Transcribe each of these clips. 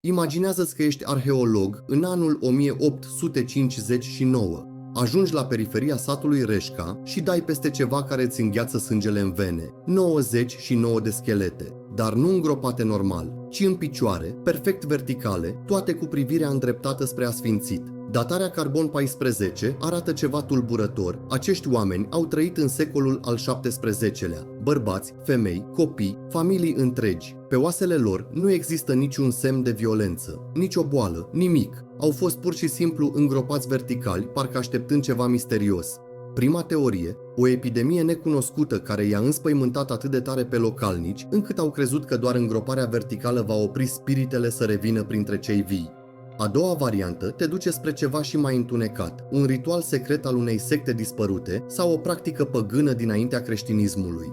Imaginează-ți că ești arheolog în anul 1859. Ajungi la periferia satului Reșca și dai peste ceva care îți îngheață sângele în vene. 99 de schelete, dar nu îngropate normal, ci în picioare, perfect verticale, toate cu privirea îndreptată spre asfințit. Datarea carbon 14 arată ceva tulburător. Acești oameni au trăit în secolul al XVII-lea. Bărbați, femei, copii, familii întregi. Pe oasele lor nu există niciun semn de violență, nicio boală, nimic. Au fost pur și simplu îngropați verticali, parcă așteptând ceva misterios. Prima teorie, o epidemie necunoscută care i-a înspăimântat atât de tare pe localnici, încât au crezut că doar îngroparea verticală va opri spiritele să revină printre cei vii. A doua variantă te duce spre ceva și mai întunecat, un ritual secret al unei secte dispărute sau o practică păgână dinaintea creștinismului.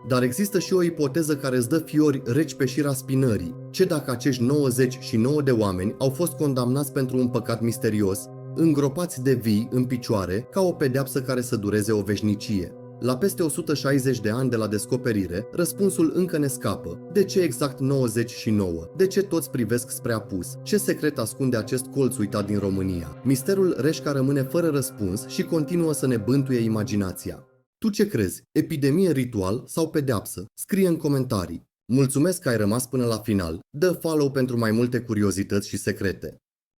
Dar există și o ipoteză care îți dă fiori reci pe șira spinării. Ce dacă acești 99 de oameni au fost condamnați pentru un păcat misterios, îngropați de vii în picioare ca o pedeapsă care să dureze o veșnicie? La peste 160 de ani de la descoperire, răspunsul încă ne scapă. De ce exact 99? De ce toți privesc spre apus? Ce secret ascunde acest colț uitat din România? Misterul Reșca rămâne fără răspuns și continuă să ne bântuie imaginația. Tu ce crezi? Epidemie, ritual sau pedeapsă? Scrie în comentarii. Mulțumesc că ai rămas până la final. Dă follow pentru mai multe curiozități și secrete.